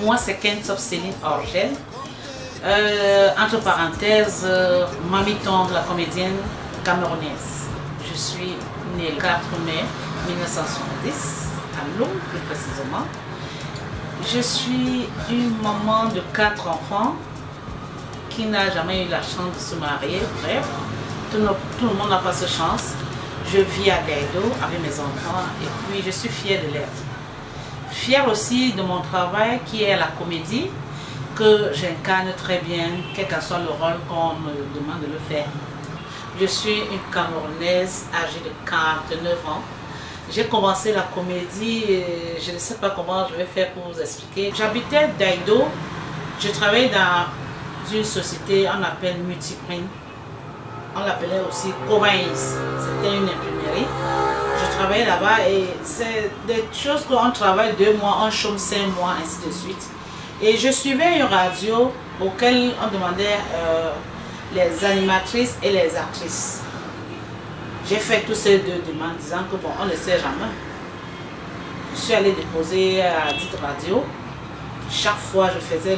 Moi, c'est Kentsop Céline Orgel. Entre parenthèses, Mamy Tong, la comédienne camerounaise. Je suis née le 4 mai 1970, à Londres plus précisément. Je suis une maman de 4 enfants qui n'a jamais eu la chance de se marier. Bref, tout le monde n'a pas cette chance. Je vis à Daido avec mes enfants et puis je suis fière de l'être. Fière aussi de mon travail qui est la comédie, que j'incarne très bien, quel que soit le rôle qu'on me demande de le faire. Je suis une Camerounaise âgée de 49 ans. J'ai commencé la comédie et je ne sais pas comment je vais faire pour vous expliquer. J'habitais Daido, je travaillais dans une société, on appelle Multiprint. On l'appelait aussi Covaïs, c'était une imprimerie. Je travaillais là-bas et c'est des choses qu'on travaille 2 mois, on chôme 5 mois, ainsi de suite. Et je suivais une radio auquel on demandait les animatrices et les actrices. J'ai fait tous ces 2 demandes disant que bon, on ne sait jamais. Je suis allée déposer à dite radio. Chaque fois je faisais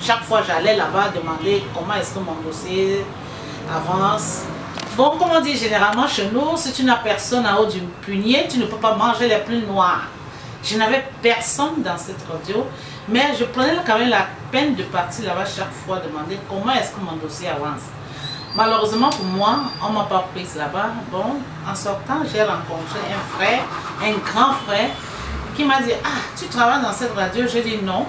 chaque fois j'allais là-bas demander comment est-ce que mon dossier avance. Bon, comme on dit généralement chez nous, si tu n'as personne en haut du punier, tu ne peux pas manger les plus noirs. Je n'avais personne dans cette radio, mais je prenais quand même la peine de partir là-bas chaque fois demander comment est-ce que mon dossier avance. Malheureusement pour moi, on ne m'a pas prise là-bas. Bon, en sortant, j'ai rencontré un frère, un grand frère, qui m'a dit « Ah, tu travailles dans cette radio ?» J'ai dit « Non,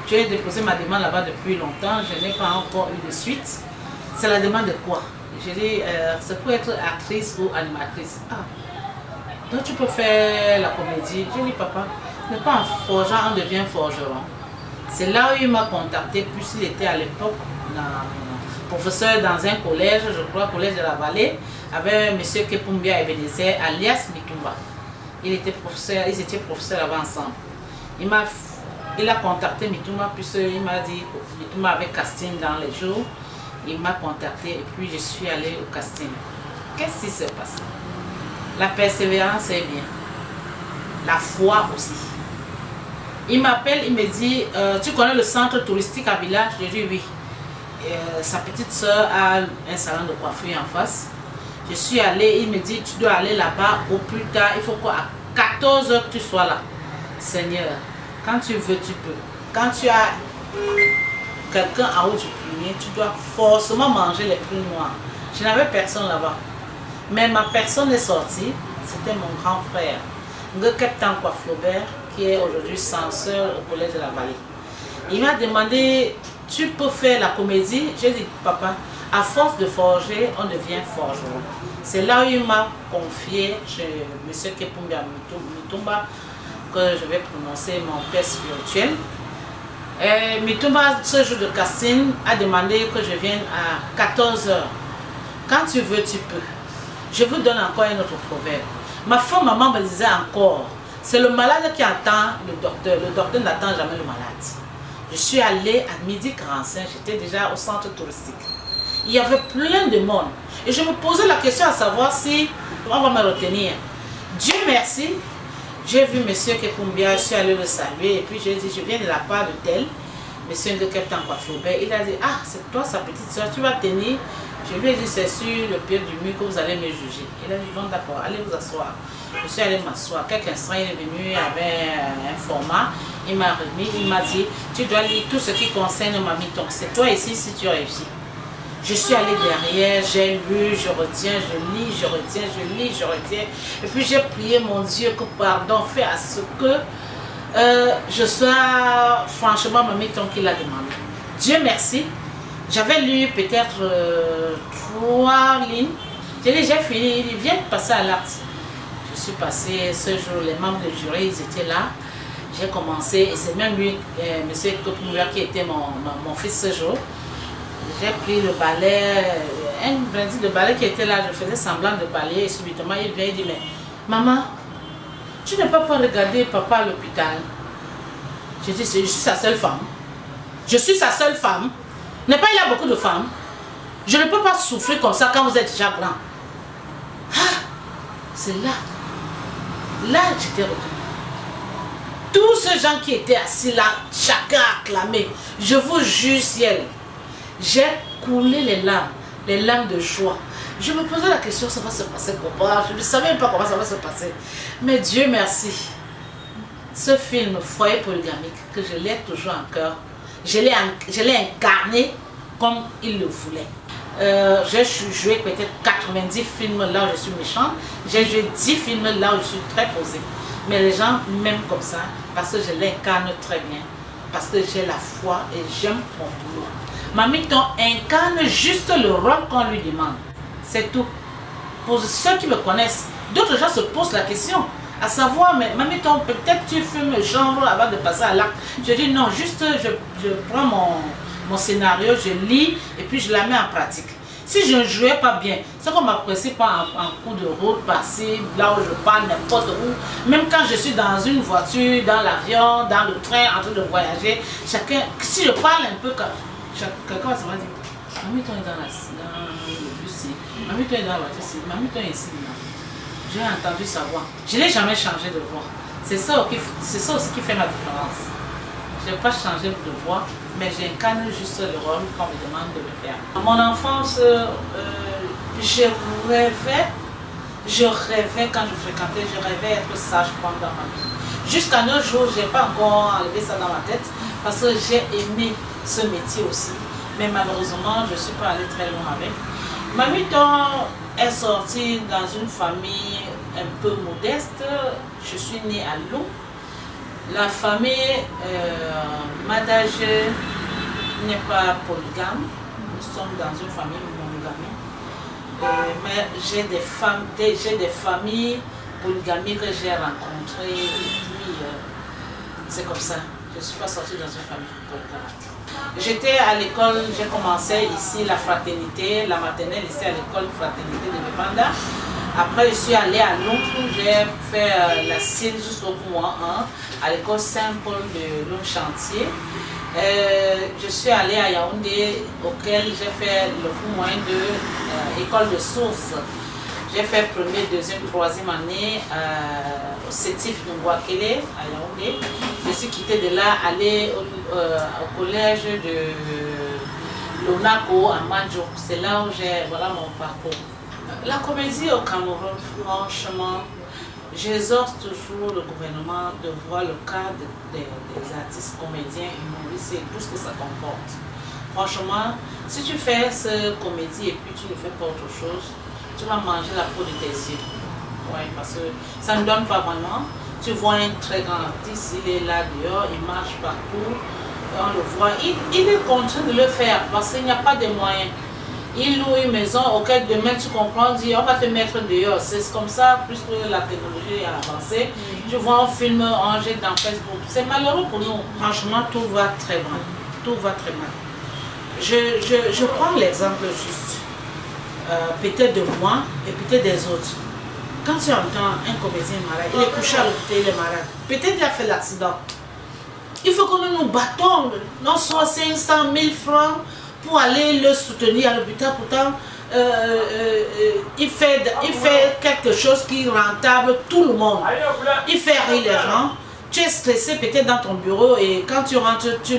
j'ai déposé ma demande là-bas depuis longtemps, je n'ai pas encore eu de suite. » C'est la demande de quoi? J'ai dit « C'est pour être actrice ou animatrice. » Ah, donc tu peux faire la comédie. J'ai dit « Papa, n'est pas en forgeant, on devient forgeron. » C'est là où il m'a contacté, puisqu'il était à l'époque professeur dans un collège, je crois, collège de la Vallée, avec M. Kepumbia Ebenezer, alias Mitumba. Il était professeur, ils étaient professeurs là-bas ensemble. Il a contacté Mitumba, puisqu'il m'a dit que Mitumba avait casting dans les jours. Il m'a contacté et puis je suis allée au casting. Qu'est-ce qui s'est passé? La persévérance est bien. La foi aussi. Il m'appelle, il me dit, tu connais le centre touristique à Village? Je dis oui. Sa petite soeur a un salon de coiffure en face. Je suis allée, il me dit, tu dois aller là-bas au plus tard, il faut qu'à 14 h que tu sois là. Seigneur, quand tu veux, tu peux. Quand tu as quelqu'un en haut du punier, tu dois forcément manger les plus noirs. Je n'avais personne là-bas. Mais ma personne est sortie, c'était mon grand frère, Ngekeptan Flaubert, qui est aujourd'hui censeur au collège de la Vallée. Il m'a demandé, tu peux faire la comédie? J'ai dit, papa, à force de forger, on devient forgeron. C'est là où il m'a confié chez M. Kepumbia Mitumba, que je vais prononcer mon père spirituel. Et Mitumba, ce jour de casting, a demandé que je vienne à 14 h. Quand tu veux, tu peux. Je vous donne encore un autre proverbe. Ma femme, maman me disait encore, c'est le malade qui attend le docteur. Le docteur n'attend jamais le malade. Je suis allée à 12h45, j'étais déjà au centre touristique. Il y avait plein de monde. Et je me posais la question à savoir si on va me retenir. Dieu merci, j'ai vu M. Kepumbia, je suis allée le saluer. Et puis j'ai dit, je viens de la part de tel, M. Ngekeptan Flaubert. Il a dit, ah, c'est toi, sa petite soeur, tu vas tenir. Je lui ai dit, c'est sur le pied du mur que vous allez me juger. Il a dit, bon d'accord, allez vous asseoir. Je suis allée m'asseoir. Quelques instants, il est venu avec un format. Il m'a remis, il m'a dit, tu dois lire tout ce qui concerne Mamy Tong. C'est toi ici si tu réussis. Je suis allée derrière, j'ai lu, je retiens, je lis, je retiens, je lis, je retiens. Et puis j'ai prié mon Dieu que pardon, fais à ce que je sois franchement Mamy Tong qu'il a demandé. Dieu merci. J'avais lu peut-être 3 lignes. J'ai dit, j'ai fini, il vient de passer à l'acte. Je suis passée ce jour, les membres du jury, ils étaient là. J'ai commencé, et c'est même lui, M. Kepumbia, qui était mon fils ce jour. J'ai pris le balai, un bandit de balai qui était là, je faisais semblant de balayer et subitement il vient et dit, mais maman, tu ne peux pas regarder papa à l'hôpital. J'ai dit, je suis sa seule femme. Je suis sa seule femme. N'est pas, il y a beaucoup de femmes. Je ne peux pas souffrir comme ça quand vous êtes déjà grand. Ah, c'est là. Là, j'étais retenue. Tous ces gens qui étaient assis là, chacun a acclamé. Je vous jure, ciel, j'ai coulé les larmes de joie. Je me posais la question, ça va se passer comment? Je ne savais même pas comment ça va se passer. Mais Dieu merci. Ce film Foyer polygamique, que je l'ai toujours en cœur, je l'ai incarné comme il le voulait. J'ai joué peut-être 90 films là où je suis méchante. J'ai joué 10 films là où je suis très posée. Mais les gens m'aiment comme ça parce que je l'incarne très bien. Parce que j'ai la foi et j'aime mon boulot. Mamiton incarne juste le rôle qu'on lui demande. C'est tout. Pour ceux qui me connaissent, d'autres gens se posent la question. À savoir, mais Mamiton, peut-être tu filmes le genre avant de passer à l'acte. Je dis non, juste je prends mon scénario, je lis et puis je la mets en pratique. Si je ne jouais pas bien, c'est qu'on m'apprécie pas en coup de route, passer là où je parle, n'importe où. Même quand je suis dans une voiture, dans l'avion, dans le train, en train de voyager, chacun, si je parle un peu, quelqu'un va se dire, Mamiton est dans le bus, Mamiton est dans la voiture, Mamiton est ici. J'ai entendu sa voix. Je n'ai jamais changé de voix. C'est ça aussi qui fait ma différence. Je n'ai pas changé de voix, mais j'incarne juste le rôle qu'on me demande de le faire. À mon enfance, je rêvais quand je fréquentais, je rêvais être sage-femme dans ma vie. Jusqu'à nos jours, je n'ai pas encore enlevé ça dans ma tête parce que j'ai aimé ce métier aussi. Mais malheureusement, je ne suis pas allée très loin avec. Mamiton est sortie dans une famille un peu modeste. Je suis née à Lou. La famille Madagé n'est pas polygame. Nous sommes dans une famille monogamique. Mais j'ai des familles polygamiques que j'ai rencontrées et puis c'est comme ça. Je ne suis pas sortie dans une famille polygamique. J'étais à l'école, j'ai commencé ici la fraternité, la maternelle ici à l'école fraternité de Bébanda. Après, je suis allée à Londres, j'ai fait la CIL jusqu'au mois 1 à l'école Saint-Paul de Londres-Chantier. Je suis allée à Yaoundé, auquel j'ai fait le cours moyen de école de source. J'ai fait première, deuxième, troisième année au CETIF de Ngouakele à Yaoundé. Je suis quittée de là, allée au collège de Lonako à Mandjo. C'est là où j'ai, voilà mon parcours. La comédie au Cameroun, franchement, j'exhorte toujours le gouvernement de voir le cas des artistes, comédiens, humoristes et tout ce que ça comporte. Franchement, si tu fais ce comédie et puis tu ne fais pas autre chose, tu vas manger la peau de tes yeux. Ouais, parce que ça ne donne pas vraiment. Tu vois un très grand artiste, il est là dehors, il marche partout, on le voit. Il est contraint de le faire parce qu'il n'y a pas de moyens. Il loue une maison auquel demain tu comprends, dit on va te mettre dehors. C'est comme ça, puisque la technologie a avancé. Tu vois un film, on jette dans Facebook. C'est malheureux pour nous. Franchement, tout va très mal. Tout va très mal. Je prends l'exemple juste. Peut-être de moi et peut-être des autres. Quand tu entends un comédien malade, il est couché à l'hôpital, il est malade. Peut-être il a fait l'accident. Il faut que nous nous battons, non soit 500 000 francs pour aller le soutenir à l'hôpital. Pourtant, il fait quelque chose qui est rentable tout le monde. Il fait rire les gens. Tu es stressé peut-être dans ton bureau et quand tu rentres, tu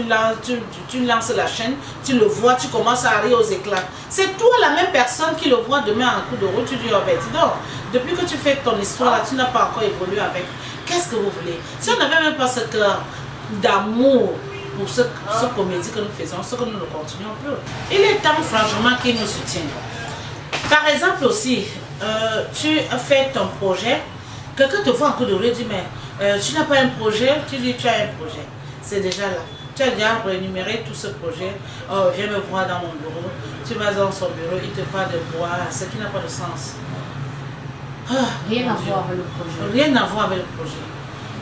lances la chaîne, tu le vois, tu commences à rire aux éclats. C'est toi la même personne qui le voit demain en coup de route, tu dis oh ben dis donc, depuis que tu fais ton histoire là, tu n'as pas encore évolué avec. Qu'est-ce que vous voulez? Si on n'avait même pas ce cœur d'amour pour ce comédie que nous faisons, ce que nous le continuons plus. Il est temps franchement qu'ils nous soutiennent. Par exemple aussi, tu as fait ton projet, quelqu'un te voit en coup de route et dit mais tu n'as pas un projet, tu dis tu as un projet. C'est déjà là. Tu as déjà rémunéré tout ce projet. Oh, viens me voir dans mon bureau. Tu vas dans son bureau, il te parle de boire, ce qui n'a pas de sens. Rien à voir avec le projet. Rien à voir avec le projet.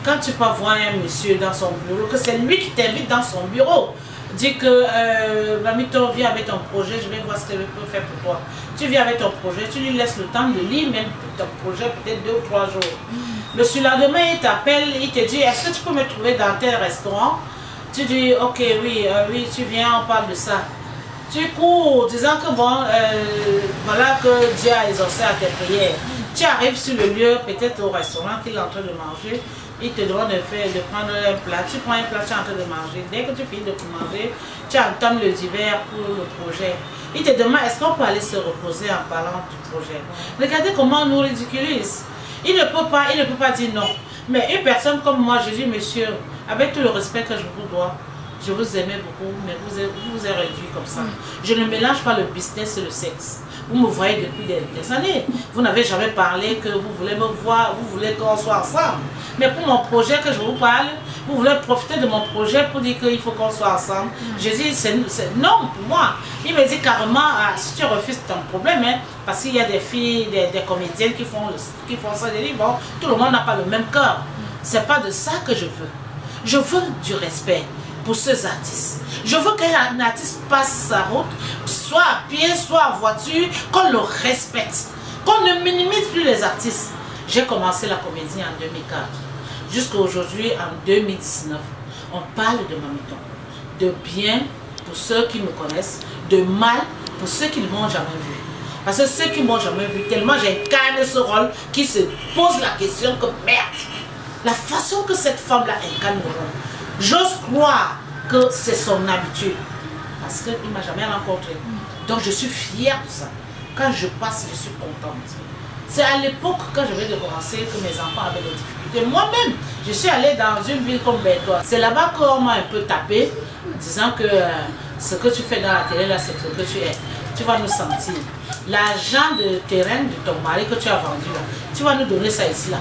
Quand tu peux voir un monsieur dans son bureau, que c'est lui qui t'invite dans son bureau, dis que Mamiton, viens avec ton projet, je vais voir ce que je peux faire pour toi. Tu viens avec ton projet, tu lui laisses le temps de lire même ton projet, peut-être 2 ou 3 jours. Le surlendemain, il t'appelle, il te dit, est-ce que tu peux me trouver dans tel restaurant? Tu dis, ok, oui, tu viens, on parle de ça. Tu cours, disant que bon, voilà que Dieu a exaucé à tes prières. Tu arrives sur le lieu, peut-être au restaurant qu'il est en train de manger, il te demande de prendre un plat. Tu prends un plat, tu es en train de manger. Dès que tu finis de manger, tu entames le divers pour le projet. Il te demande est-ce qu'on peut aller se reposer en parlant du projet. Regardez comment on nous ridiculise. Il ne peut pas dire non. Mais une personne comme moi, je dis monsieur, avec tout le respect que je vous dois, je vous aimais beaucoup, mais vous êtes réduit comme ça. Je ne mélange pas le business et le sexe. Vous me voyez depuis des années. Vous n'avez jamais parlé que vous voulez me voir, vous voulez qu'on soit ensemble. Mais pour mon projet que je vous parle, vous voulez profiter de mon projet pour dire qu'il faut qu'on soit ensemble. Je dis, c'est non pour moi. Il me dit carrément, ah, si tu refuses, c'est un problème. Hein, parce qu'il y a des filles, des comédiennes qui font ça. Je dis, bon, tout le monde n'a pas le même cœur. C'est pas de ça que je veux. Je veux du respect pour ces artistes. Je veux qu'un artiste passe sa route, soit à pied, soit en voiture, qu'on le respecte, qu'on ne minimise plus les artistes. J'ai commencé la comédie en 2004. Jusqu'à aujourd'hui, en 2019, on parle de Mamito. De bien pour ceux qui me connaissent, de mal pour ceux qui ne m'ont jamais vu. Parce que ceux qui ne m'ont jamais vu, tellement j'incarne ce rôle qui se pose la question que merde, la façon que cette femme-là incarne le rôle, j'ose croire que c'est son habitude. Parce qu'il ne m'a jamais rencontré. Donc je suis fière de ça. Quand je passe, je suis contente. C'est à l'époque, quand je venais de commencer, que mes enfants avaient des difficultés. Moi-même, je suis allée dans une ville comme Bétois. C'est là-bas qu'on m'a un peu tapé, disant que ce que tu fais dans la télé, là, c'est ce que tu es. Tu vas nous sentir. L'argent de terrain de ton mari que tu as vendu, là, tu vas nous donner ça ici, là.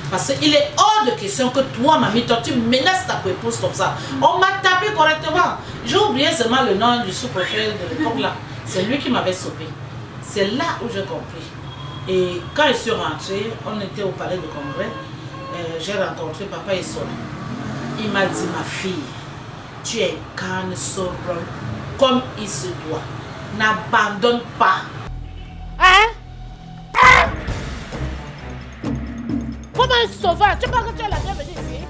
Parce qu'il est hors de question que toi, mamie, toi, tu menaces ta épouse comme ça. On m'a tapé correctement. J'ai oublié seulement le nom du sous-préfet de l'époque là. C'est lui qui m'avait sauvé. C'est là où j'ai compris. Et quand je suis rentrée, on était au palais de congrès. J'ai rencontré papa et son. Il m'a dit, ma fille, tu incarnes ce rôle comme il se doit. N'abandonne pas. Hein? Hein? Comme un sauvage, tu penses que tu es la bienvenue ici?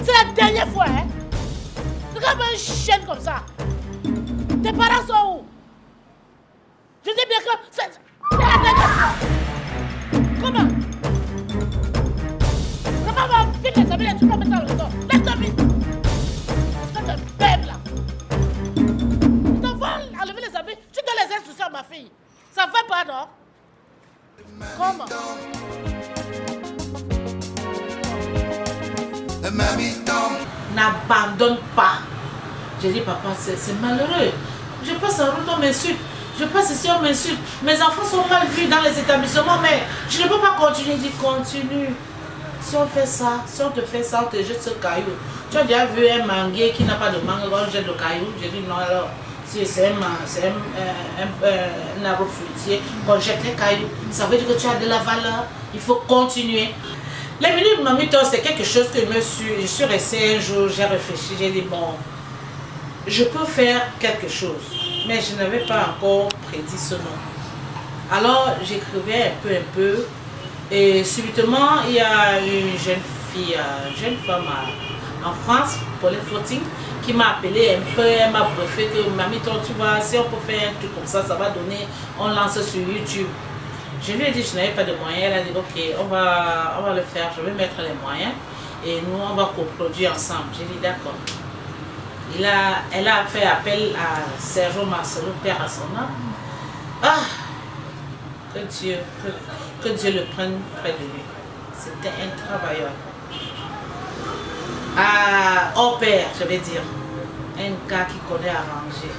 C'est la dernière fois, hein? Regarde un chien comme ça. Tes parents sont où? Je dis bien que c'est la dernière fois. Comment? Comment va vite les amis, tu vas mettre dans le dos? Laisse-toi vite. C'est un bête là. Ils te veulent enlever les amis, tu dois les insulter à ma fille. Ça fait pas, non? Comment? N'abandonne pas. J'ai dit, papa, c'est malheureux. Je passe en route, on m'insulte. Je passe ici, on m'insulte. Mes enfants sont mal vus dans les établissements, mais je ne peux pas continuer. Il dit, continue. Si on fait ça, si on te fait ça, on te jette ce caillou. Tu as déjà vu un manguier qui n'a pas de mangue, on jette le caillou. J'ai dit, non, alors, si c'est un arbre fruitier, qu'on jette les cailloux, ça veut dire que tu as de la valeur. Il faut continuer. Les minutes Mamito, c'est quelque chose que je suis restée un jour, j'ai réfléchi, j'ai dit bon, je peux faire quelque chose, mais je n'avais pas encore prédit ce nom. Alors j'écrivais un peu, et subitement il y a une jeune fille, une jeune femme en France, Pauline Footing, qui m'a appelé un peu, elle m'a briefé que Mamito, tu vois, si on peut faire un truc comme ça, ça va donner, on lance sur YouTube. Je lui ai dit que je n'avais pas de moyens, elle a dit ok, on va le faire, je vais mettre les moyens et nous on va coproduire ensemble. J'ai dit d'accord. Elle a fait appel à Sergio Marcelo, père à son âme. Ah, que Dieu le prenne près de lui. C'était un travailleur. Au père, je vais dire, un gars qui connaît arranger.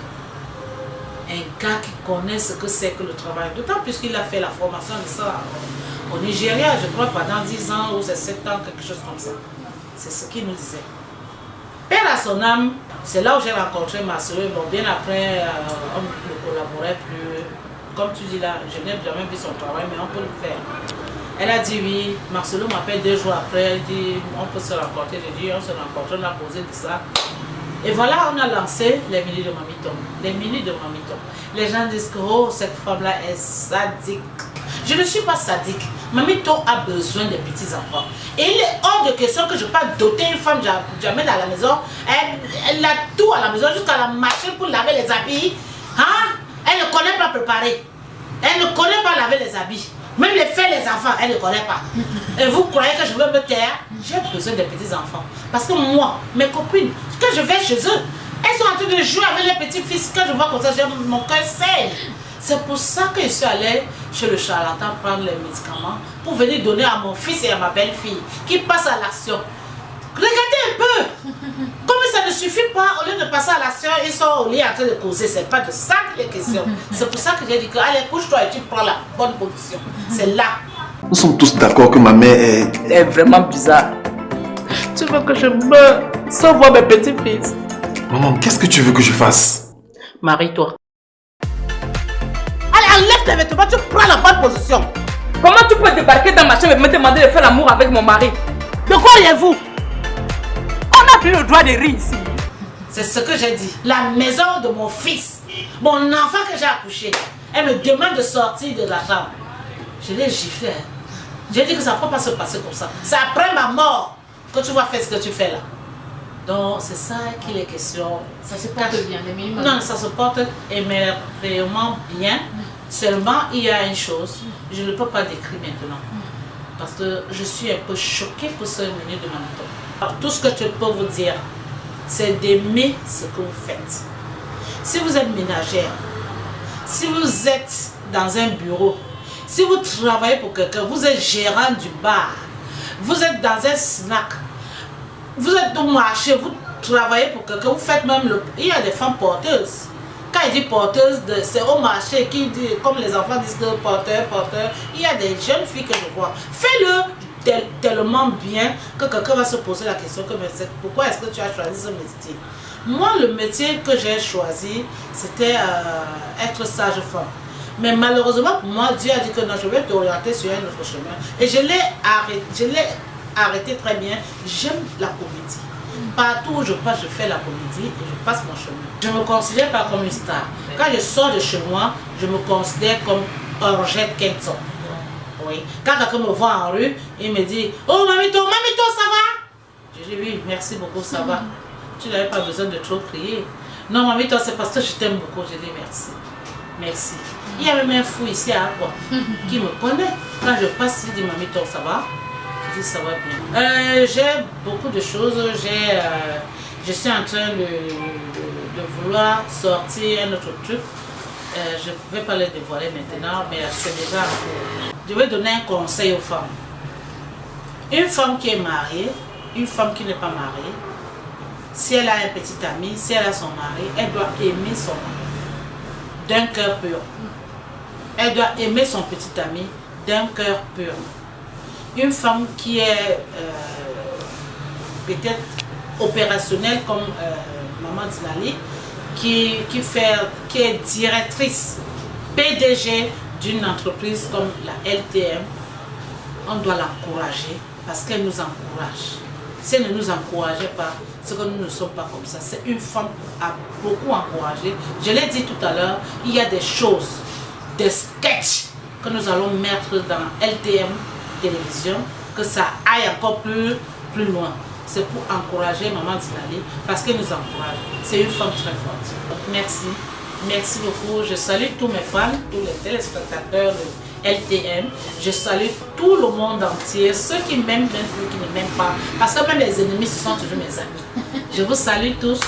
Un gars qui connaît ce que c'est que le travail. D'autant plus qu'il a fait la formation de ça au Nigeria, je crois, pendant 10 ans ou 7 ans, quelque chose comme ça. C'est ce qu'il nous disait. Père à son âme, c'est là où j'ai rencontré ma soeur. Bon, bien après, on ne collaborait plus. Comme tu dis là, je n'ai jamais vu son travail, mais on peut le faire. Elle a dit oui. Marcelo m'appelle 2 jours après, elle dit on peut se rencontrer. J'ai dit on se rencontre, on a posé de ça. Et voilà, on a lancé les minutes de Mamito. Les minutes de Mamito. Les gens disent que oh, cette femme-là est sadique. Je ne suis pas sadique. Mamito a besoin de petits enfants. Et il est hors de question que je pas doter une femme, j'amène à la maison. Elle a tout à la maison, jusqu'à la machine pour laver les habits. Hein? Elle ne connaît pas préparer. Elle ne connaît pas laver les habits. Même les faits, les enfants, elle ne connaît pas. Et vous croyez que je veux me taire? J'ai besoin des petits-enfants. Parce que moi, mes copines, quand je vais chez eux, elles sont en train de jouer avec les petits-fils. Quand je vois comme ça, mon cœur saigne. C'est pour ça que je suis allée chez le charlatan prendre les médicaments pour venir donner à mon fils et à ma belle-fille qui passent à l'action. Regardez un peu. Comme ça ne suffit pas, au lieu de passer à l'action, ils sont au lit en train de causer. C'est pas de ça qu'il est question. C'est pour ça que j'ai dit que allez, couche-toi et tu prends la bonne position. C'est là. Nous sommes tous d'accord que ma mère est... Elle est vraiment bizarre. Tu veux que je meure sans voir mes petits-fils? Maman, qu'est-ce que tu veux que je fasse? Marie-toi. Allez, enlève tes vêtements, tu prends la bonne position. Comment tu peux débarquer dans ma chambre et me demander de faire l'amour avec mon mari? De quoi riez-vous? On n'a plus le droit de rire ici. C'est ce que j'ai dit. La maison de mon fils, mon enfant que j'ai accouché, elle me demande de sortir de la chambre. Je l'ai giflé. J'ai dit que ça ne peut pas se passer comme ça. C'est après ma mort que tu vas faire ce que tu fais là. Donc c'est ça qu'il est question. Ça se porte bien, les minimum. Non, ça se porte émerveillement bien. Seulement, il y a une chose, je ne peux pas décrire maintenant. Parce que je suis un peu choquée pour ce menu de Mamito. Alors, tout ce que je peux vous dire, c'est d'aimer ce que vous faites. Si vous êtes ménagère, si vous êtes dans un bureau, si vous travaillez pour quelqu'un, vous êtes gérant du bar, vous êtes dans un snack, vous êtes au marché, vous travaillez pour quelqu'un, vous faites même le... Il y a des femmes porteuses. Quand il dit porteuse, c'est au marché qui dit, comme les enfants disent que porteur, porteur, il y a des jeunes filles que je vois. Fais-le tellement bien que quelqu'un va se poser la question que pourquoi est-ce que tu as choisi ce métier? Moi, le métier que j'ai choisi, c'était être sage-femme. Mais malheureusement pour moi, Dieu a dit que non, je vais t'orienter sur un autre chemin. Et je l'ai arrêté très bien. J'aime la comédie. Partout où je passe, je fais la comédie et je passe mon chemin. Je ne me considère pas comme une star. Quand je sors de chez moi, je me considère comme Orgette Kenton. Oui. Quand quelqu'un me voit en rue, il me dit « Oh Mamito, Mamito, ça va ?» Je dis « Oui, merci beaucoup, ça va. » Tu n'avais pas besoin de trop crier. « Non Mamito, c'est parce que je t'aime beaucoup. » Je dis « Merci. Merci. » Il y a même un fou ici à Aqua qui me connaît. Quand je passe, il dit « Mamito, ça va ?» Je dis « Ça va bien. » J'ai beaucoup de choses. Je suis en train de vouloir sortir un autre truc. Je ne vais pas le dévoiler maintenant, mais c'est déjà... Je vais donner un conseil aux femmes. Une femme qui est mariée, une femme qui n'est pas mariée, si elle a un petit ami, si elle a son mari, elle doit aimer son mari d'un cœur pur. Elle doit aimer son petit ami d'un cœur pur. Une femme qui est peut-être opérationnelle comme Maman Dinali, qui est directrice, PDG d'une entreprise comme la LTM, on doit l'encourager parce qu'elle nous encourage. Si elle ne nous encourageait pas, c'est que nous ne sommes pas comme ça. C'est une femme qui a beaucoup encouragé. Je l'ai dit tout à l'heure, il y a des choses, des sketchs que nous allons mettre dans LTM Télévision, que ça aille encore plus loin. C'est pour encourager Maman Dinali parce qu'elle nous encourage. C'est une femme très forte. Donc, merci. Merci beaucoup. Je salue tous mes fans, tous les téléspectateurs de LTM. Je salue tout le monde entier, ceux qui m'aiment, même ceux qui ne m'aiment pas. Parce que même les ennemis, ce sont toujours mes amis. Je vous salue tous.